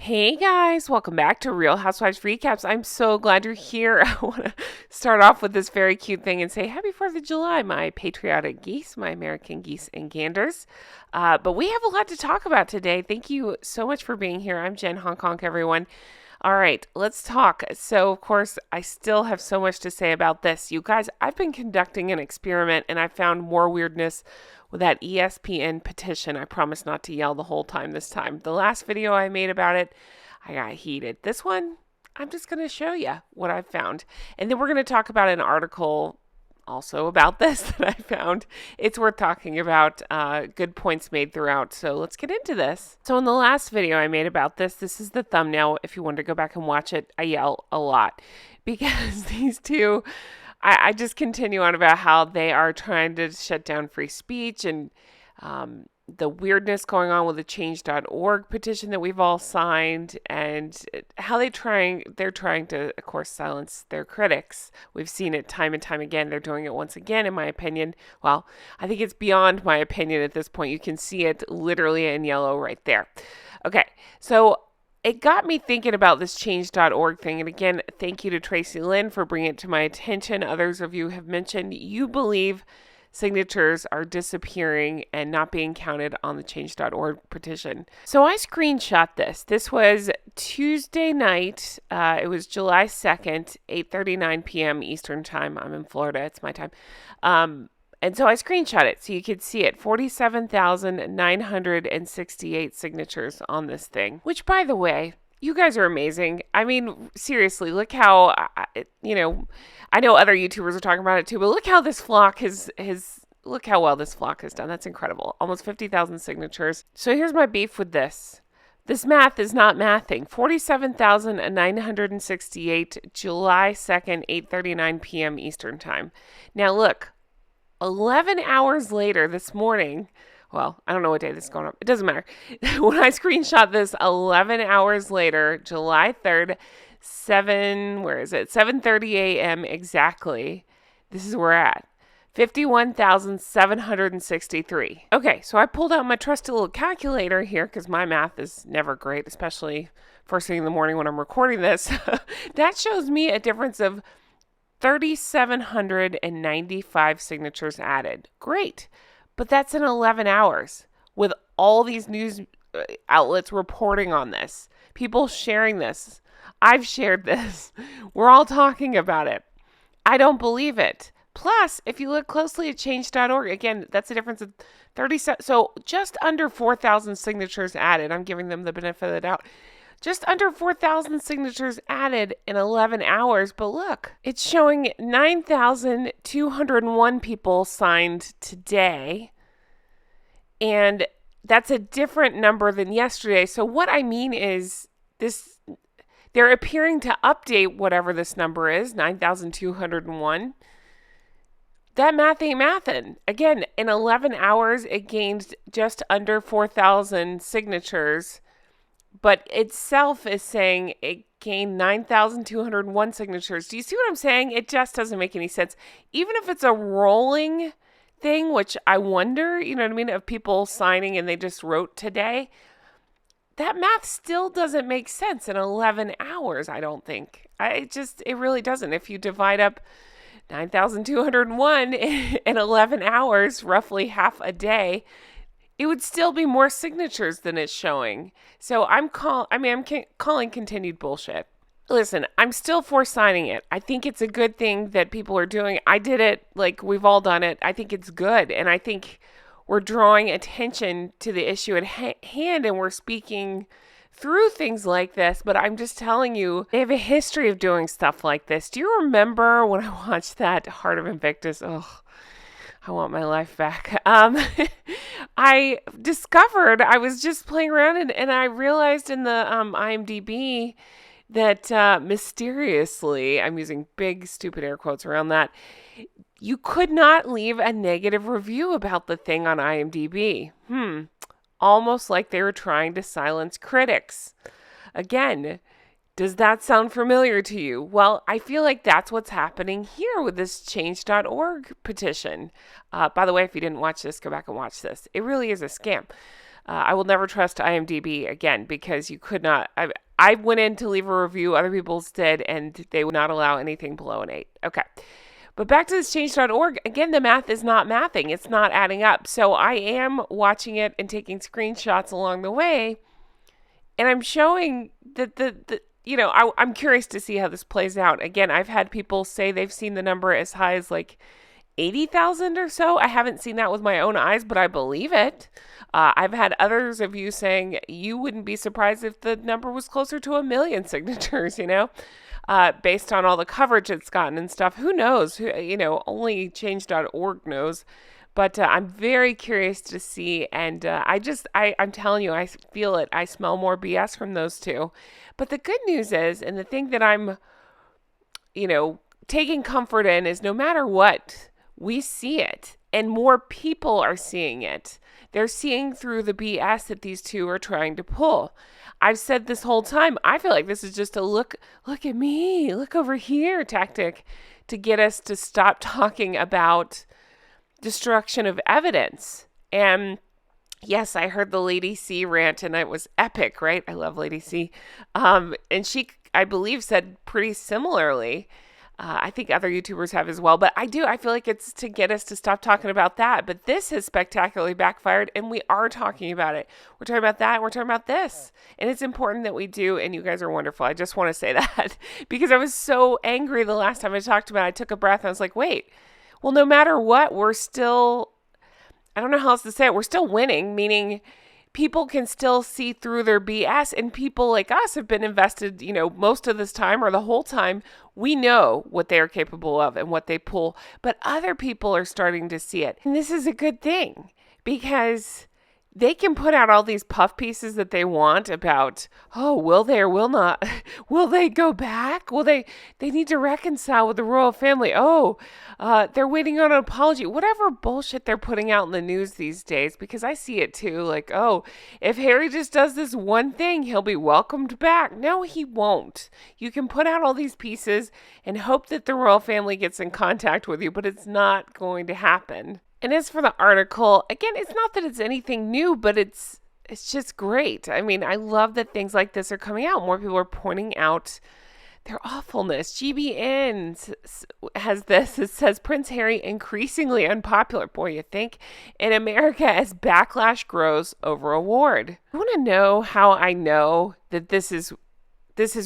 Hey guys, welcome back to Real Housewives Recaps. I'm so glad you're here. I want to start off with this very cute thing and say Happy 4th of July, my patriotic geese, my American geese and ganders. But we have a lot to talk about today. Thank you so much for being here. I'm Jen, Hong Kong, everyone. All right, let's talk. So, of course, I still have so much to say about this. You guys, I've been conducting an experiment and I found more weirdness with that ESPN petition. I promise not to yell the whole time this time. The last video I made about it, I got heated. This one, I'm just going to show you what I found. And then we're going to talk about an article also about this that I found. It's worth talking about. Good points made throughout. So let's get into this. So in the last video I made about this is the thumbnail. If you want to go back and watch it, I yell a lot because these two, I just continue on about how they are trying to shut down free speech and the weirdness going on with the change.org petition that we've all signed and how they're trying to, of course, silence their critics. We've seen it time and time again. They're doing it once again, in my opinion. Well, I think it's beyond my opinion at this point. You can see it literally in yellow right there. Okay, so it got me thinking about this change.org thing. And again, thank you to Tracy Lynn for bringing it to my attention. Others of you have mentioned you believe signatures are disappearing and not being counted on the change.org petition. So I screenshot this. This was Tuesday night. It was July 2nd, 8:39 p.m. Eastern time. I'm in Florida. It's my time. And so I screenshot it so you could see it. 47,968 signatures on this thing, which, by the way, you guys are amazing. I mean, seriously, look how, I know other YouTubers are talking about it too, but look how this flock look how well this flock has done. That's incredible. Almost 50,000 signatures. So here's my beef with this. This math is not mathing. 47,968, July 2nd, 8:39 p.m. Eastern time. Now look, 11 hours later this morning, well, I don't know what day this is going on. It doesn't matter. When I screenshot this 11 hours later, July 3rd, 7:30 a.m. exactly. This is where we're at. 51,763. Okay, so I pulled out my trusty little calculator here because my math is never great, especially first thing in the morning when I'm recording this. That shows me a difference of 3,795 signatures added. Great. But that's in 11 hours with all these news outlets reporting on this, people sharing this. I've shared this. We're all talking about it. I don't believe it. Plus, if you look closely at change.org, again, that's a difference of 37. So just under 4,000 signatures added. I'm giving them the benefit of the doubt. Just under 4,000 signatures added in 11 hours. But look, it's showing 9,201 people signed today. And that's a different number than yesterday. So what I mean is this, they're appearing to update whatever this number is, 9,201. That math ain't mathin'. Again, in 11 hours, it gained just under 4,000 signatures. But itself is saying it gained 9,201 signatures. Do you see what I'm saying? It just doesn't make any sense. Even if it's a rolling thing, which I wonder, you know what I mean, of people signing and they just wrote today, that math still doesn't make sense in 11 hours, I don't think. It really doesn't. If you divide up 9,201 in 11 hours, roughly half a day, it would still be more signatures than it's showing. So I'm calling continued bullshit. Listen, I'm still for signing it. I think it's a good thing that people are doing. I did it, like we've all done it. I think it's good. And I think we're drawing attention to the issue at hand and we're speaking through things like this. But I'm just telling you, they have a history of doing stuff like this. Do you remember when I watched that Heart of Invictus? Oh, I want my life back. I discovered, I was just playing around and I realized in the IMDb that mysteriously, I'm using big stupid air quotes around that, you could not leave a negative review about the thing on IMDb. Almost like they were trying to silence critics. Again, does that sound familiar to you? Well, I feel like that's what's happening here with this change.org petition. By the way, if you didn't watch this, go back and watch this. It really is a scam. I will never trust IMDb again because you could not. I went in to leave a review, other people's did, and they would not allow anything below an 8. Okay. But back to this change.org, again, the math is not mathing. It's not adding up. So I am watching it and taking screenshots along the way. And I'm showing that I'm curious to see how this plays out. Again, I've had people say they've seen the number as high as like 80,000 or so. I haven't seen that with my own eyes, but I believe it. I've had others of you saying you wouldn't be surprised if the number was closer to 1 million signatures, based on all the coverage it's gotten and stuff. Who knows? Only change.org knows. But I'm very curious to see. And I'm telling you, I feel it. I smell more BS from those two. But the good news is, and the thing that I'm, taking comfort in is no matter what, we see it. And more people are seeing it. They're seeing through the BS that these two are trying to pull. I've said this whole time, I feel like this is just a look at me, look over here tactic to get us to stop talking about destruction of evidence. And yes, I heard the Lady C rant and it was epic, right? I love Lady C. And she, I believe, said pretty similarly. I think other YouTubers have as well, but I feel like it's to get us to stop talking about that. But this has spectacularly backfired, and we are talking about it. We're talking about that, and we're talking about this. And it's important that we do, and you guys are wonderful. I just want to say that because I was so angry the last time I talked about it. I took a breath, and I was like, wait, well, no matter what, we're still, I don't know how else to say it, we're still winning, meaning people can still see through their BS, and people like us have been invested, most of this time or the whole time. We know what they are capable of and what they pull, but other people are starting to see it. And this is a good thing because they can put out all these puff pieces that they want about, will they or will not? Will they go back? Will they need to reconcile with the royal family? They're waiting on an apology. Whatever bullshit they're putting out in the news these days, because I see it too. Like, if Harry just does this one thing, he'll be welcomed back. No, he won't. You can put out all these pieces and hope that the royal family gets in contact with you, but it's not going to happen. And as for the article, again, it's not that it's anything new, but it's just great. I mean, I love that things like this are coming out. More people are pointing out their awfulness. GBN has this. It says Prince Harry increasingly unpopular. Boy, you think? In America as backlash grows over award. I want to know how I know that this is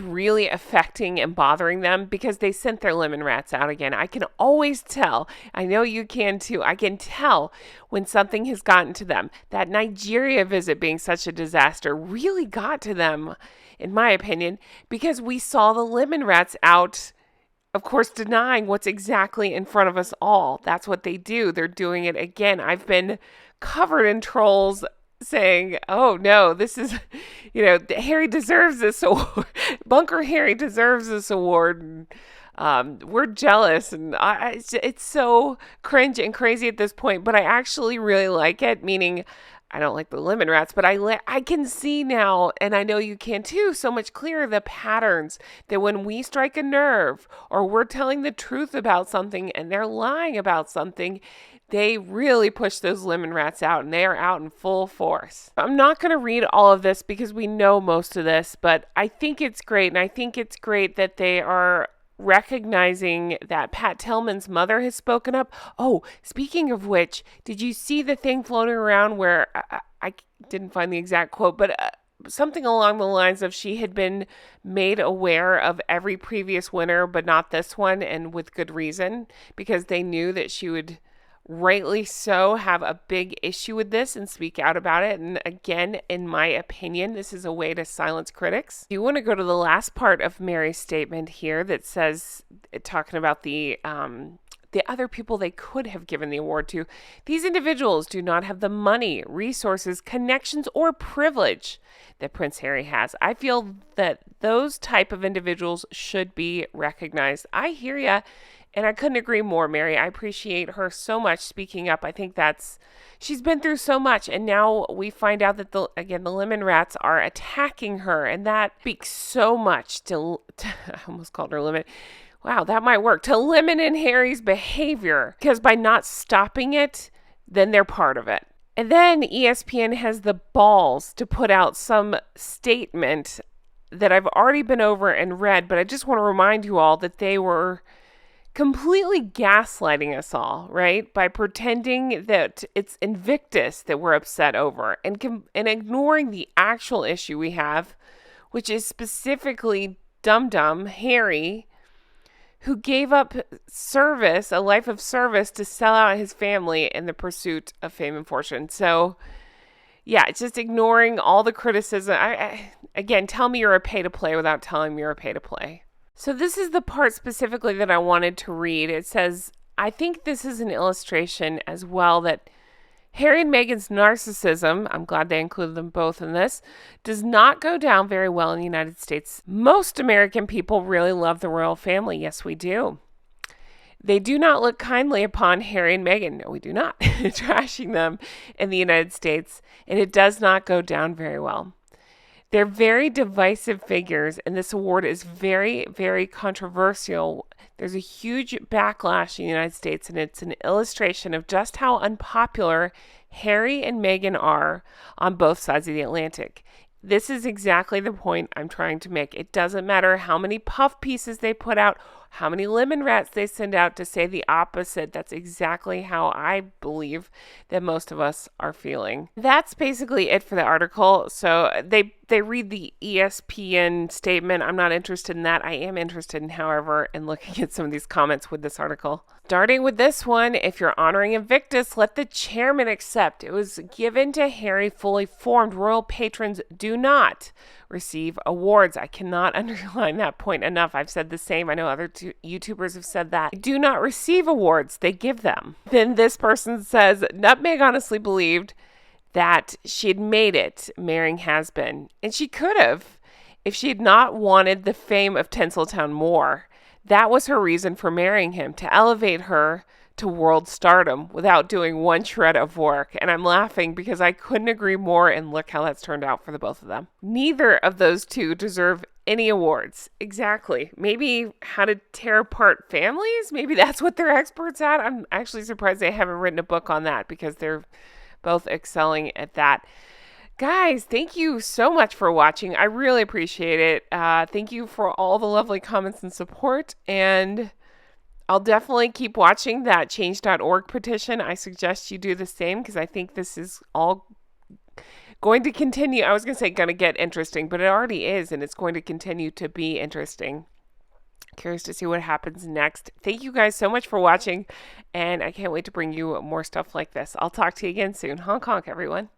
really affecting and bothering them because they sent their lemon rats out again. I can always tell. I know you can too. I can tell when something has gotten to them. That Nigeria visit being such a disaster really got to them, in my opinion, because we saw the lemon rats out, of course, denying what's exactly in front of us all. That's what they do. They're doing it again. I've been covered in trolls saying, oh no, this is, Harry deserves this award. Bunker Harry deserves this award. And, we're jealous. And it's so cringe and crazy at this point, but I actually really like it, meaning I don't like the lemon rats, but I can see now, and I know you can too, so much clearer the patterns that when we strike a nerve or we're telling the truth about something and they're lying about something, they really push those lemon rats out, and they are out in full force. I'm not going to read all of this because we know most of this, but I think it's great, and I think it's great that they are recognizing that Pat Tillman's mother has spoken up. Oh, speaking of which, did you see the thing floating around where I didn't find the exact quote, but something along the lines of she had been made aware of every previous winner, but not this one, and with good reason, because they knew that she would rightly so have a big issue with this and speak out about it. And again, in my opinion, this is a way to silence critics. You want to go to the last part of Mary's statement here that says, talking about the other people they could have given the award to. These individuals do not have the money, resources, connections, or privilege that Prince Harry has. I feel that those type of individuals should be recognized. I hear ya. And I couldn't agree more, Mary. I appreciate her so much speaking up. I think she's been through so much. And now we find out that, the lemon rats are attacking her. And that speaks so much to I almost called her lemon. Wow, that might work. To Lemon and Harry's behavior. Because by not stopping it, then they're part of it. And then ESPN has the balls to put out some statement that I've already been over and read, but I just want to remind you all that they were completely gaslighting us all, right? By pretending that it's Invictus that we're upset over and ignoring the actual issue we have, which is specifically Dum Harry, who gave up service, a life of service, to sell out his family in the pursuit of fame and fortune. So, yeah, it's just ignoring all the criticism. Again, tell me you're a pay to play without telling me you're a pay to play. So this is the part specifically that I wanted to read. It says, I think this is an illustration as well that Harry and Meghan's narcissism, I'm glad they included them both in this, does not go down very well in the United States. Most American people really love the royal family. Yes, we do. They do not look kindly upon Harry and Meghan. No, we do not. Trashing them in the United States, and it does not go down very well. They're very divisive figures, and this award is very, very controversial. There's a huge backlash in the United States, and it's an illustration of just how unpopular Harry and Meghan are on both sides of the Atlantic. This is exactly the point I'm trying to make. It doesn't matter how many puff pieces they put out, how many lemon rats they send out to say the opposite. That's exactly how I believe that most of us are feeling. That's basically it for the article. So they read the ESPN statement. I'm not interested in that. I am interested in, however, in looking at some of these comments with this article. Starting with this one, if you're honoring Invictus, let the chairman accept. It was given to Harry. Fully formed royal patrons do not receive awards. I cannot underline that point enough. I've said the same. I know other YouTubers have said that. They do not receive awards. They give them. Then this person says, Nutmeg honestly believed that she had made it, marrying has-been. And she could have if she had not wanted the fame of Tinseltown more. That was her reason for marrying him, to elevate her to world stardom without doing one shred of work. And I'm laughing because I couldn't agree more, and look how that's turned out for the both of them. Neither of those two deserve any awards. Exactly. Maybe how to tear apart families? Maybe that's what they're experts at. I'm actually surprised they haven't written a book on that, because they're both excelling at that. Guys, thank you so much for watching. I really appreciate it. Thank you for all the lovely comments and support. And I'll definitely keep watching that change.org petition. I suggest you do the same, because I think this is all going to continue. I was going to say going to get interesting, but it already is, and it's going to continue to be interesting. Curious to see what happens next. Thank you guys so much for watching, and I can't wait to bring you more stuff like this. I'll talk to you again soon. Honk honk, everyone.